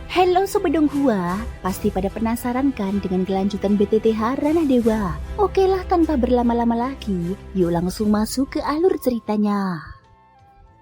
Halo Sobat Donghua, pasti pada penasaran kan dengan kelanjutan BTTH Ranah Dewa? Oke lah, tanpa berlama-lama lagi, yuk langsung masuk ke alur ceritanya.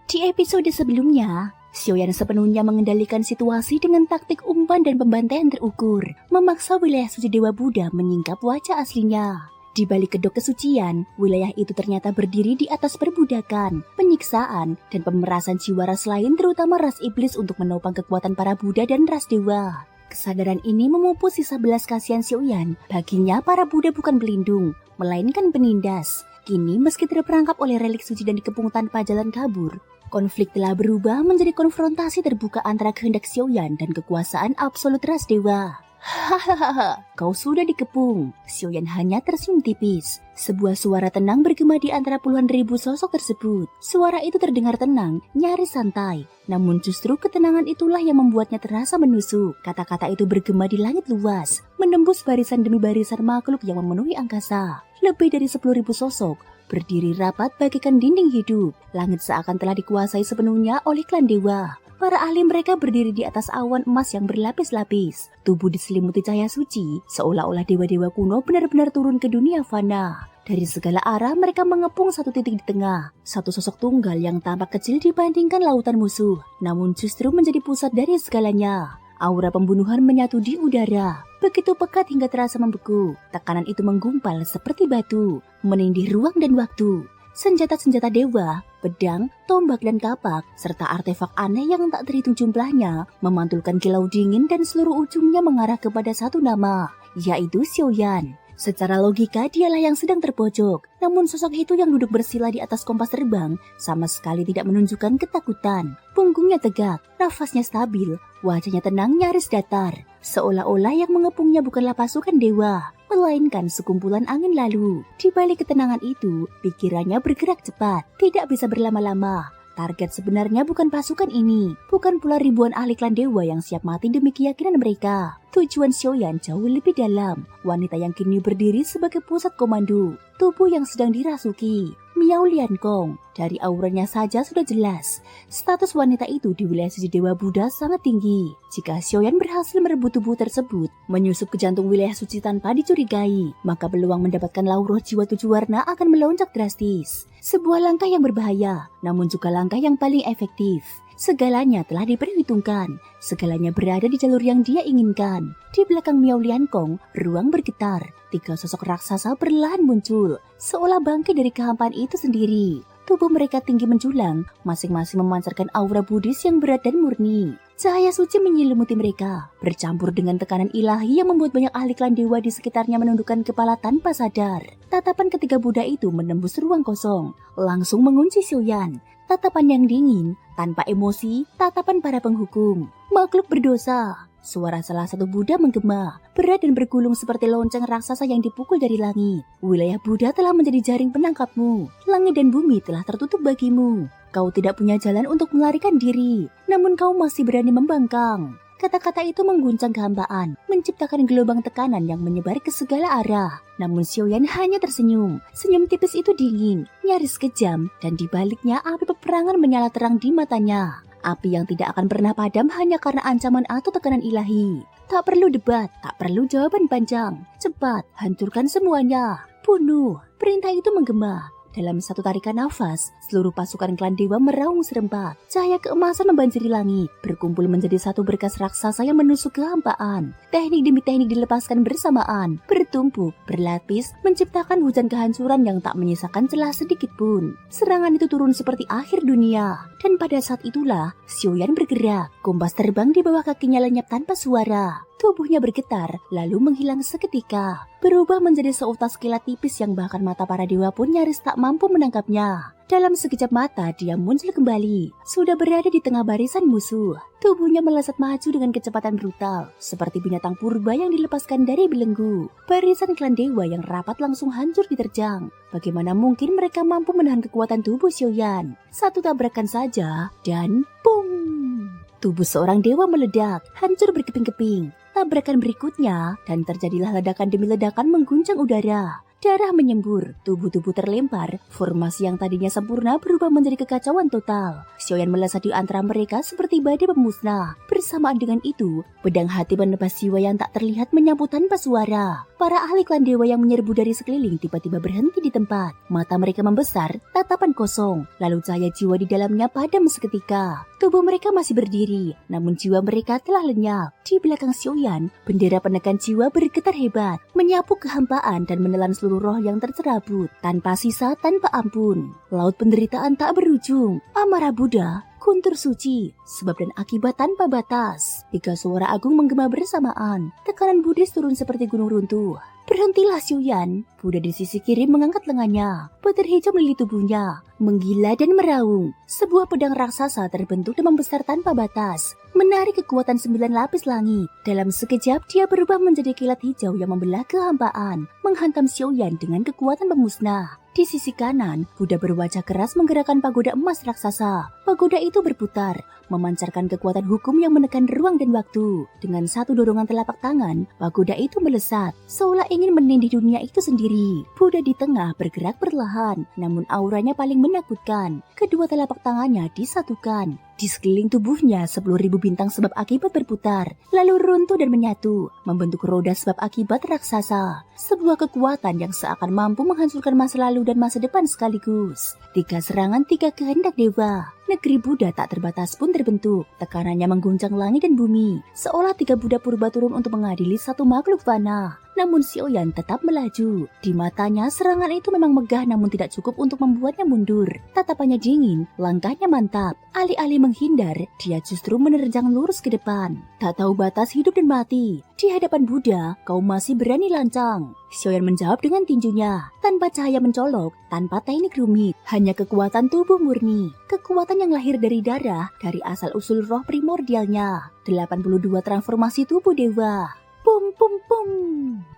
Di episode sebelumnya, Xiaoyan sepenuhnya mengendalikan situasi dengan taktik umpan dan pembantaian terukur, memaksa wilayah suci Dewa Buddha menyingkap wajah aslinya. Di balik kedok kesucian, wilayah itu ternyata berdiri di atas perbudakan, penyiksaan, dan pemerasan jiwa ras lain terutama ras iblis untuk menopang kekuatan para Buddha dan ras dewa. Kesadaran ini memupus sisa belas kasihan Xiaoyan. Baginya para Buddha bukan pelindung, melainkan penindas. Kini meski terperangkap oleh relik suci dan dikepung tanpa jalan kabur, konflik telah berubah menjadi konfrontasi terbuka antara kehendak Xiaoyan dan kekuasaan absolut ras dewa. Hahaha, kau sudah dikepung. Xiaoyan hanya tersenyum tipis. Sebuah suara tenang bergema di antara puluhan ribu sosok tersebut. Suara itu terdengar tenang, nyaris santai. Namun justru ketenangan itulah yang membuatnya terasa menusuk. Kata-kata itu bergema di langit luas, menembus barisan demi barisan makhluk yang memenuhi angkasa. Lebih dari 10.000 sosok berdiri rapat bagaikan dinding hidup. Langit seakan telah dikuasai sepenuhnya oleh klan dewa. Para ahli mereka berdiri di atas awan emas yang berlapis-lapis. Tubuh diselimuti cahaya suci, seolah-olah dewa-dewa kuno benar-benar turun ke dunia fana. Dari segala arah mereka mengepung satu titik di tengah. Satu sosok tunggal yang tampak kecil dibandingkan lautan musuh, namun justru menjadi pusat dari segalanya. Aura pembunuhan menyatu di udara, begitu pekat hingga terasa membeku. Tekanan itu menggumpal seperti batu, menindih ruang dan waktu. Senjata-senjata dewa, pedang, tombak dan kapak, serta artefak aneh yang tak terhitung jumlahnya, memantulkan kilau dingin dan seluruh ujungnya mengarah kepada satu nama, yaitu Xiaoyan. Secara logika dialah yang sedang terpojok, namun sosok itu yang duduk bersila di atas kompas terbang sama sekali tidak menunjukkan ketakutan. Punggungnya tegak, nafasnya stabil, wajahnya tenang nyaris datar, seolah-olah yang mengepungnya bukanlah pasukan dewa, melainkan sekumpulan angin lalu. Di balik ketenangan itu, pikirannya bergerak cepat, tidak bisa berlama-lama. Target sebenarnya bukan pasukan ini, bukan pula ribuan ahli klan dewa yang siap mati demi keyakinan mereka. Tujuan Xiaoyan jauh lebih dalam, wanita yang kini berdiri sebagai pusat komando, tubuh yang sedang dirasuki. Miao Liankong, dari auranya saja sudah jelas, status wanita itu di wilayah suci Dewa Buddha sangat tinggi. Jika Xiaoyan berhasil merebut tubuh tersebut, menyusup ke jantung wilayah suci tanpa dicurigai, maka peluang mendapatkan lauroh jiwa 7 warna akan melonjak drastis. Sebuah langkah yang berbahaya, namun juga langkah yang paling efektif. Segalanya telah diperhitungkan, segalanya berada di jalur yang dia inginkan. Di belakang Miao Liankong, ruang bergetar. 3 sosok raksasa perlahan muncul, seolah bangkit dari kehampaan itu sendiri. Tubuh mereka tinggi menjulang, masing-masing memancarkan aura Buddhis yang berat dan murni. Cahaya suci menyelimuti mereka, bercampur dengan tekanan ilahi yang membuat banyak ahli klan dewa di sekitarnya menundukkan kepala tanpa sadar. Tatapan ketiga Buddha itu menembus ruang kosong, langsung mengunci Xiaoyan. Tatapan yang dingin, tanpa emosi, tatapan para penghukum. Makhluk berdosa. Suara salah satu Buddha menggema, berat dan bergulung seperti lonceng raksasa yang dipukul dari langit. Wilayah Buddha telah menjadi jaring penangkapmu. Langit dan bumi telah tertutup bagimu. Kau tidak punya jalan untuk melarikan diri, namun kau masih berani membangkang. Kata-kata itu mengguncang kehambaan, menciptakan gelombang tekanan yang menyebar ke segala arah. Namun Xiaoyan hanya tersenyum. Senyum tipis itu dingin, nyaris kejam, dan di baliknya api peperangan menyala terang di matanya. Api yang tidak akan pernah padam hanya karena ancaman atau tekanan ilahi. Tak perlu debat, tak perlu jawaban panjang. Cepat, hancurkan semuanya. Bunuh. Perintah itu menggema. Dalam satu tarikan nafas, seluruh pasukan klan dewa meraung serempak. Cahaya keemasan membanjiri langit, berkumpul menjadi satu berkas raksasa yang menusuk kehampaan. Teknik demi teknik dilepaskan bersamaan, bertumpuk, berlapis, menciptakan hujan kehancuran yang tak menyisakan celah sedikit pun. Serangan itu turun seperti akhir dunia. Dan pada saat itulah, Xiaoyan bergerak. Kompas terbang di bawah kakinya lenyap tanpa suara. Tubuhnya bergetar, lalu menghilang seketika. Berubah menjadi seutas kilat tipis yang bahkan mata para dewa pun nyaris tak mampu menangkapnya. Dalam sekejap mata, dia muncul kembali. Sudah berada di tengah barisan musuh. Tubuhnya melesat maju dengan kecepatan brutal, seperti binatang purba yang dilepaskan dari belenggu. Barisan klan dewa yang rapat langsung hancur diterjang. Bagaimana mungkin mereka mampu menahan kekuatan tubuh Xiaoyan? Satu tabrakan saja, dan boom! Tubuh seorang dewa meledak, hancur berkeping-keping. Tabrakan berikutnya, dan terjadilah ledakan demi ledakan mengguncang udara. Darah menyembur, tubuh-tubuh terlempar, formasi yang tadinya sempurna berubah menjadi kekacauan total. Xiaoyan melesat di antara mereka seperti badai pemusnah, Bersamaan dengan itu, pedang hati penebas jiwa yang tak terlihat menyapu tanpa suara. Para ahli klan dewa yang menyerbu dari sekeliling tiba-tiba berhenti di tempat. Mata mereka membesar, tatapan kosong, lalu cahaya jiwa di dalamnya padam seketika. Tubuh mereka masih berdiri, namun jiwa mereka telah lenyap. Di belakang Xiaoyan, bendera penekan jiwa bergetar hebat, menyapu kehampaan dan menelan seluruh roh yang tercerabut, tanpa sisa, tanpa ampun. Laut penderitaan tak berujung, amarah Buddha, Guntur suci, sebab dan akibat tanpa batas. 3 suara agung menggema bersamaan. Tekanan Buddhis turun seperti gunung runtuh. Berhentilah Xiaoyan. Buddha di sisi kiri mengangkat lengannya. Petir hijau melili tubuhnya, menggila dan meraung. Sebuah pedang raksasa terbentuk dan membesar tanpa batas, menarik kekuatan 9 lapis langit. Dalam sekejap dia berubah menjadi kilat hijau yang membelah kehampaan, menghantam Xiaoyan dengan kekuatan pemusnah. Di sisi kanan, Buddha berwajah keras menggerakkan pagoda emas raksasa. Pagoda itu berputar, memancarkan kekuatan hukum yang menekan ruang dan waktu. Dengan satu dorongan telapak tangan, pagoda itu melesat, seolah ingin menindih dunia itu sendiri. Buddha di tengah bergerak perlahan, namun auranya paling menakutkan. Kedua telapak tangannya disatukan. Di sekeliling tubuhnya 10.000 bintang sebab akibat berputar, lalu runtuh dan menyatu, membentuk roda sebab akibat raksasa. Sebuah kekuatan yang seakan mampu menghancurkan masa lalu dan masa depan sekaligus. 3 serangan, 3 kehendak dewa. Negeri Buddha tak terbatas pun terbentuk. Tekanannya mengguncang langit dan bumi, seolah 3 Buddha purba turun untuk mengadili satu makhluk fana. Namun Xiaoyan tetap melaju. Di matanya serangan itu memang megah namun tidak cukup untuk membuatnya mundur. Tatapannya dingin, langkahnya mantap. Alih-alih menghindar, dia justru menerjang lurus ke depan. Tak tahu batas hidup dan mati. Di hadapan Buddha, kau masih berani lancang. Xiaoyan menjawab dengan tinjunya, tanpa cahaya mencolok, tanpa teknik rumit, hanya kekuatan tubuh murni. Kekuatan yang lahir dari darah, dari asal-usul roh primordialnya. 82 transformasi tubuh dewa. Pum pum pum.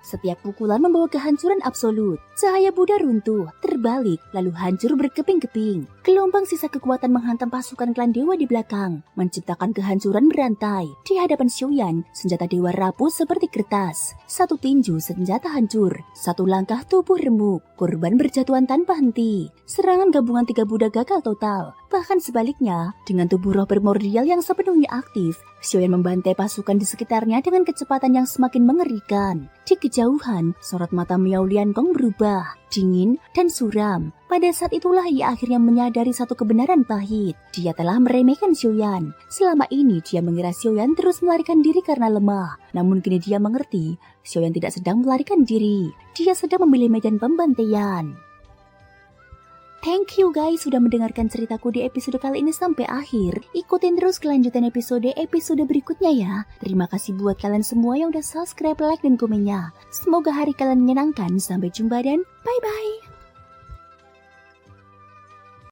Setiap pukulan membawa kehancuran absolut. Cahaya Buddha runtuh, terbalik, lalu hancur berkeping-keping. Gelombang sisa kekuatan menghantam pasukan klan dewa di belakang, menciptakan kehancuran berantai. Di hadapan Xiaoyan, senjata dewa rapuh seperti kertas. Satu tinju, senjata hancur. Satu langkah tubuh remuk. Korban berjatuhan tanpa henti. Serangan gabungan 3 Buddha gagal total. Bahkan sebaliknya, dengan tubuh roh primordial yang sepenuhnya aktif, Xiaoyan membantai pasukan di sekitarnya dengan kecepatan yang semakin mengerikan. Di kejauhan, sorot mata Miao Liangkong berubah, dingin dan suram. Pada saat itulah ia akhirnya menyadari satu kebenaran pahit. Dia telah meremehkan Xiaoyan. Selama ini dia mengira Xiaoyan terus melarikan diri karena lemah. Namun kini dia mengerti, Xiaoyan tidak sedang melarikan diri. Dia sedang memilih medan pembantaian. Thank you guys sudah mendengarkan ceritaku di episode kali ini sampai akhir. Ikutin terus kelanjutan episode berikutnya ya. Terima kasih buat kalian semua yang udah subscribe, like, dan komennya. Semoga hari kalian menyenangkan. Sampai jumpa dan bye-bye.